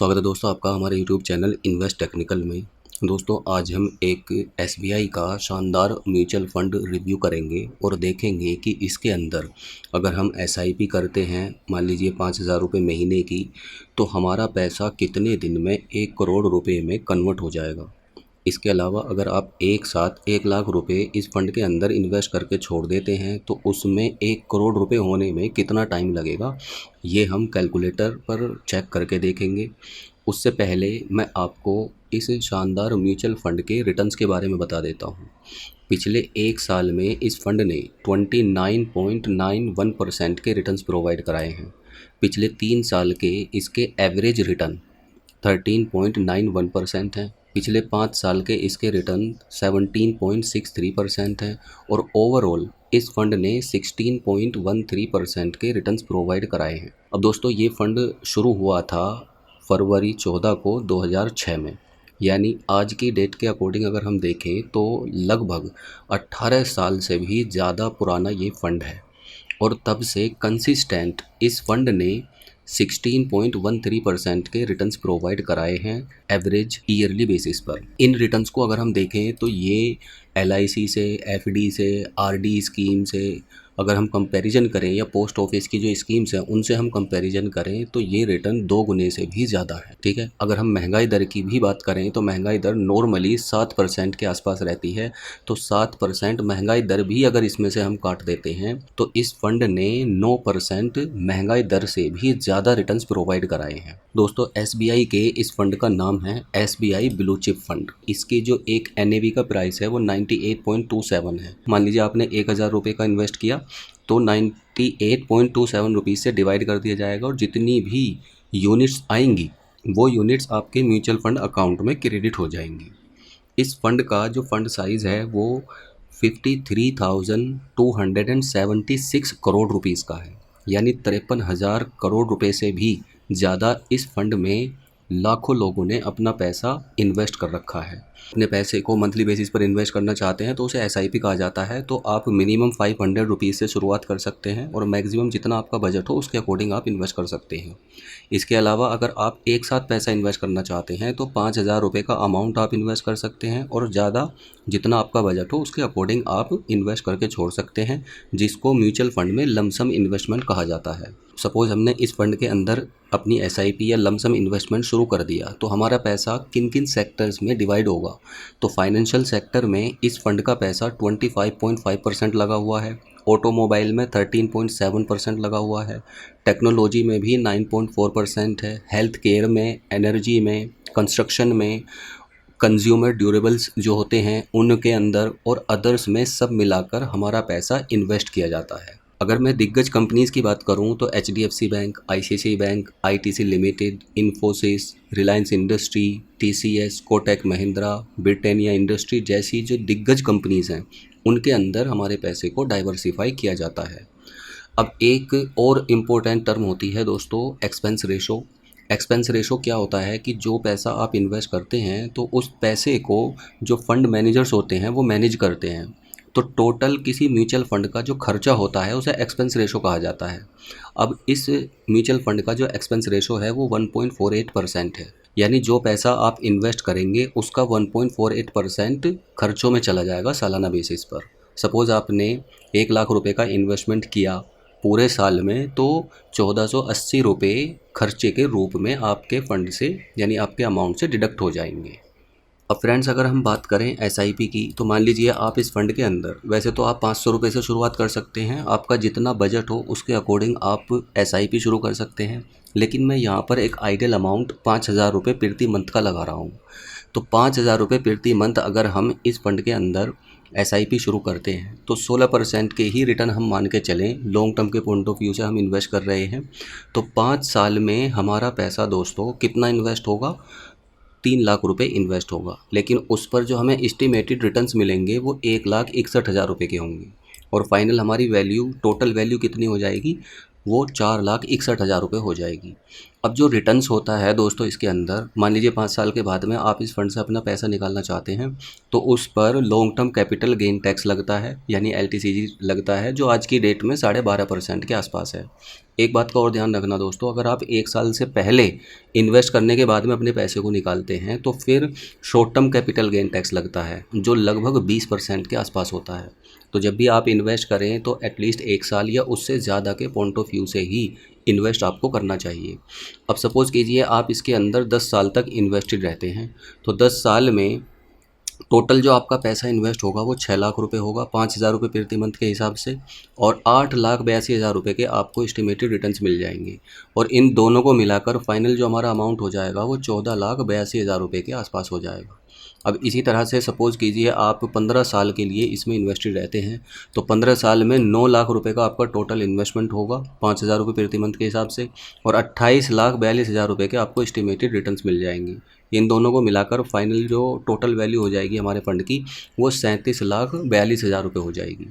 स्वागत है दोस्तों आपका हमारे YouTube चैनल इन्वेस्ट टेक्निकल में। दोस्तों आज हम एक SBI का शानदार म्यूचुअल फंड रिव्यू करेंगे और देखेंगे कि इसके अंदर अगर हम SIP करते हैं, मान लीजिए 5,000 रुपये महीने की, तो हमारा पैसा कितने दिन में 1 करोड़ रुपए में कन्वर्ट हो जाएगा। इसके अलावा अगर आप एक साथ 1 लाख रुपए इस फंड के अंदर इन्वेस्ट करके छोड़ देते हैं तो उसमें 1 करोड़ रुपए होने में कितना टाइम लगेगा, ये हम कैलकुलेटर पर चेक करके देखेंगे। उससे पहले मैं आपको इस शानदार म्यूचुअल फंड के रिटर्न्स के बारे में बता देता हूँ। पिछले 1 साल में इस फंड ने 29.91% के रिटर्न्स प्रोवाइड कराए हैं। पिछले 3 साल के इसके एवरेज रिटर्न 13.91% हैं। पिछले 5 साल के इसके रिटर्न 17.63% हैं और ओवरऑल इस फंड ने 16.13% के रिटर्न्स प्रोवाइड कराए हैं। अब दोस्तों ये फंड शुरू हुआ था फरवरी 14 को 2006 में, यानी आज की डेट के अकॉर्डिंग अगर हम देखें तो लगभग 18 साल से भी ज़्यादा पुराना ये फंड है और तब से कंसिस्टेंट इस फंड ने 16.13% के रिटर्न्स प्रोवाइड कराए हैं एवरेज ईयरली बेसिस पर। इन रिटर्न्स को अगर हम देखें तो ये LIC से, FD से, RD स्कीम से अगर हम कंपैरिजन करें या पोस्ट ऑफिस की जो स्कीम्स हैं उनसे हम कंपैरिजन करें तो ये रिटर्न 2 गुने से भी ज़्यादा है। ठीक है, अगर हम महंगाई दर की भी बात करें तो महंगाई दर नॉर्मली 7% के आसपास रहती है, तो 7% महंगाई दर भी अगर इसमें से हम काट देते हैं तो इस फंड ने 9% महंगाई दर से भी ज़्यादा रिटर्न्स प्रोवाइड कराए हैं। दोस्तों SBI के इस फंड का नाम है SBI ब्लू चिप फंड। इसकी जो एक NAV का प्राइस है वो 98.27 है। मान लीजिए आपने 1,000 रुपये का इन्वेस्ट किया तो 98.27 रुपीज़ से डिवाइड कर दिया जाएगा और जितनी भी यूनिट्स आएंगी वो यूनिट्स आपके म्यूचुअल फंड अकाउंट में क्रेडिट हो जाएंगी। इस फंड का जो फंड साइज़ है वो 53,276 करोड़ रुपीज़ का है, यानी 53,000 करोड़ रुपए से भी ज़्यादा इस फंड में लाखों लोगों ने अपना पैसा इन्वेस्ट कर रखा है। अपने पैसे को मंथली बेसिस पर इन्वेस्ट करना चाहते हैं तो उसे SIP कहा जाता है। तो आप मिनिमम 500 रुपीज़ से शुरुआत कर सकते हैं और मैक्सिमम जितना आपका बजट हो उसके अकॉर्डिंग आप इन्वेस्ट कर सकते हैं। इसके अलावा अगर आप एक साथ पैसा इन्वेस्ट करना चाहते हैं तो 5,000 रुपये का अमाउंट आप इन्वेस्ट कर सकते हैं और ज़्यादा जितना आपका बजट हो उसके अकॉर्डिंग आप इन्वेस्ट करके छोड़ सकते हैं, जिसको म्यूचुअल फंड में लमसम इन्वेस्टमेंट कहा जाता है। सपोज़ हमने इस फंड के अंदर अपनी SIP या लमसम इन्वेस्टमेंट शुरू कर दिया तो हमारा पैसा किन किन सेक्टर्स में डिवाइड होगा। तो फाइनेंशियल सेक्टर में इस फंड का पैसा 25.5% लगा हुआ है, ऑटोमोबाइल में 13.7% लगा हुआ है, टेक्नोलॉजी में भी 9.4% है, हेल्थ केयर में, एनर्जी में, कंस्ट्रक्शन में, कंज्यूमर ड्यूरेबल्स जो होते हैं उनके अंदर और अदर्स में सब मिलाकर हमारा पैसा इन्वेस्ट किया जाता है। अगर मैं दिग्गज कंपनीज़ की बात करूं तो HDFC bank, ICICI bank, ITC limited, Infosys, Reliance industry, TCS, Kotak Mahindra, Britannia industry जैसी जो दिग्गज कंपनीज़ हैं उनके अंदर हमारे पैसे को डाइवर्सिफाई किया जाता है। अब एक और इम्पोर्टेंट टर्म होती है दोस्तों एक्सपेंस रेशो। एक्सपेंस रेशो क्या होता है कि जो पैसा आप इन्वेस्ट करते हैं तो उस पैसे को जो फंड मैनेजर्स होते हैं वो मैनेज करते हैं, तो टोटल किसी म्यूचुअल फंड का जो खर्चा होता है उसे एक्सपेंस रेशो कहा जाता है। अब इस म्यूचुअल फंड का जो एक्सपेंस रेशो है वो 1.48% है, यानी जो पैसा आप इन्वेस्ट करेंगे उसका 1.48% खर्चों में चला जाएगा सालाना बेसिस पर। सपोज़ आपने 1 लाख रुपए का इन्वेस्टमेंट किया पूरे साल में तो 1,480 रुपये खर्चे के रूप में आपके फंड से यानी आपके अमाउंट से डिडक्ट हो जाएंगे। अब फ्रेंड्स अगर हम बात करें SIP की तो मान लीजिए आप इस फंड के अंदर, वैसे तो आप 500 रुपये से शुरुआत कर सकते हैं, आपका जितना बजट हो उसके अकॉर्डिंग आप SIP शुरू कर सकते हैं, लेकिन मैं यहाँ पर एक आइडियल अमाउंट 5,000 रुपये प्रति मंथ का लगा रहा हूँ। तो 5,000 रुपये प्रति मंथ अगर हम इस फंड के अंदर SIP शुरू करते हैं तो 16% के ही रिटर्न हम मान के चलें, लॉन्ग टर्म के पॉइंट ऑफ व्यू से हम इन्वेस्ट कर रहे हैं, तो 5 साल में हमारा पैसा दोस्तों कितना इन्वेस्ट होगा, 3 लाख रुपए इन्वेस्ट होगा। लेकिन उस पर जो हमें एस्टिमेटेड रिटर्न्स मिलेंगे वो 1,61,000 रुपये के होंगे और फाइनल हमारी वैल्यू, टोटल वैल्यू कितनी हो जाएगी, वो 4,61,000 रुपये हो जाएगी। अब जो रिटर्न्स होता है दोस्तों इसके अंदर, मान लीजिए 5 साल के बाद में आप इस फंड से अपना पैसा निकालना चाहते हैं तो उस पर long term capital gain tax लगता है, यानी LTCG लगता है, जो आज की डेट में 12.5% के आसपास है। एक बात का और ध्यान रखना दोस्तों, अगर आप 1 साल से पहले इन्वेस्ट करने के बाद में अपने पैसे को निकालते हैं तो फिर short term capital gain tax लगता है, जो लगभग 20% के आसपास होता है। तो जब भी आप इन्वेस्ट करें तो एटलीस्ट 1 साल या उससे ज़्यादा के पॉइंट ऑफ व्यू से ही इन्वेस्ट आपको करना चाहिए। अब सपोज़ कीजिए आप इसके अंदर 10 साल तक इन्वेस्टेड रहते हैं, तो 10 साल में टोटल जो आपका पैसा इन्वेस्ट होगा वो 6 लाख रुपए होगा, 5,000 रुपये प्रति मंथ के हिसाब से, और 8,82,000 रुपये के आपको एस्टिमेटेड रिटर्न्स मिल जाएंगे। और इन दोनों को मिलाकर फाइनल जो हमारा अमाउंट हो जाएगा वो 14,82,000 रुपये के आसपास हो जाएगा। अब इसी तरह से सपोज़ कीजिए आप 15 साल के लिए इसमें इन्वेस्टेड रहते हैं, तो 15 साल में 9 लाख रुपए का आपका टोटल इन्वेस्टमेंट होगा 5,000 रुपये प्रति मंथ के हिसाब से, और 28,42,000 रुपये के आपको एस्टिमेटेड रिटर्न्स मिल जाएंगे। इन दोनों को मिलाकर फाइनल जो टोटल वैल्यू हो जाएगी हमारे फ़ंड की वो 37,42,000 रुपये हो जाएगी।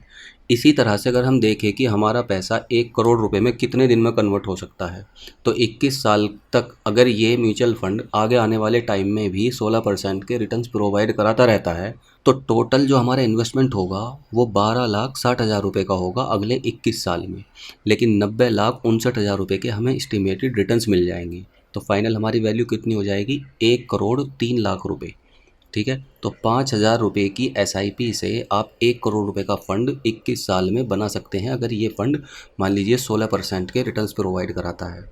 इसी तरह से अगर हम देखें कि हमारा पैसा 1 करोड़ रुपए में कितने दिन में कन्वर्ट हो सकता है, तो 21 साल तक अगर ये म्यूचुअल फ़ंड आगे आने वाले टाइम में भी 16% के रिटर्न्स प्रोवाइड कराता रहता है, तो टोटल जो हमारा इन्वेस्टमेंट होगा वो 12,60,000 रुपये का होगा अगले 21 साल में, लेकिन 90,59,000 रुपये के हमें एस्टिमेटेड रिटर्न्स मिल जाएंगे। तो फाइनल हमारी वैल्यू कितनी हो जाएगी? 1,03,00,000 रुपये। ठीक है, तो 5,000 रुपये की SIP से आप 1 करोड़ रुपए का फ़ंड 21 साल में बना सकते हैं, अगर ये फ़ंड मान लीजिए 16% के रिटर्न्स प्रोवाइड कराता है।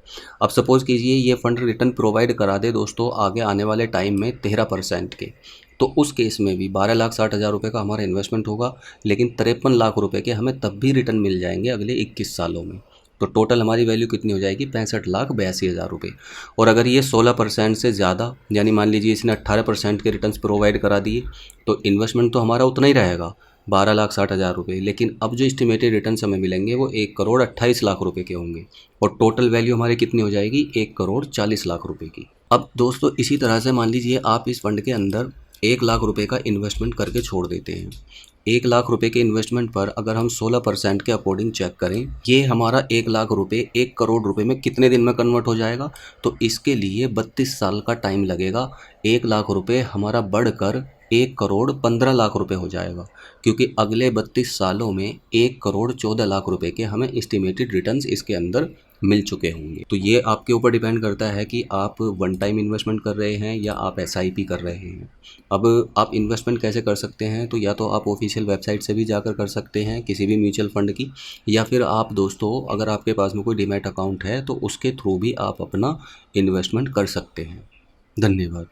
अब सपोज़ कीजिए ये फ़ंड रिटर्न प्रोवाइड करा दे दोस्तों आगे आने वाले टाइम में 13% के, तो उस केस में भी 12,60,000 रुपये का हमारा इन्वेस्टमेंट होगा, लेकिन 53 लाख रुपये के हमें तब भी रिटर्न मिल जाएंगे अगले 21 सालों में। तो टोटल हमारी वैल्यू कितनी हो जाएगी? 65,82,000 रुपये। और अगर ये 16% से ज़्यादा, यानी मान लीजिए इसने 18% के रिटर्न्स प्रोवाइड करा दिए, तो इन्वेस्टमेंट तो हमारा उतना ही रहेगा 12,60,000 रुपये, लेकिन अब जो एस्टिमेटेड रिटर्न्स हमें मिलेंगे वो 1,28,00,000 रुपये के होंगे, और टोटल वैल्यू हमारी कितनी हो जाएगी? 1,40,00,000 रुपये की। अब दोस्तों इसी तरह से मान लीजिए आप इस फंड के अंदर 1 लाख रुपये का इन्वेस्टमेंट करके छोड़ देते हैं। 1 लाख रुपए के इन्वेस्टमेंट पर अगर हम 16% के अकॉर्डिंग चेक करें, ये हमारा 1 लाख रुपए 1 करोड़ रुपए में कितने दिन में कन्वर्ट हो जाएगा? तो इसके लिए 32 साल का टाइम लगेगा। 1 लाख रुपए हमारा बढ़कर 1,15,00,000 रुपए हो जाएगा, क्योंकि अगले 32 सालों में 1,14,00,000 रुपए के हमें एस्टिमेटेड रिटर्न्स इसके अंदर मिल चुके होंगे। तो ये आपके ऊपर डिपेंड करता है कि आप वन टाइम इन्वेस्टमेंट कर रहे हैं या आप SIP कर रहे हैं। अब आप इन्वेस्टमेंट कैसे कर सकते हैं? तो या तो आप ऑफिशियल वेबसाइट से भी जाकर कर सकते हैं किसी भी म्यूचुअल फंड की, या फिर आप दोस्तों अगर आपके पास में कोई डीमैट अकाउंट है तो उसके थ्रू भी आप अपना इन्वेस्टमेंट कर सकते हैं। धन्यवाद।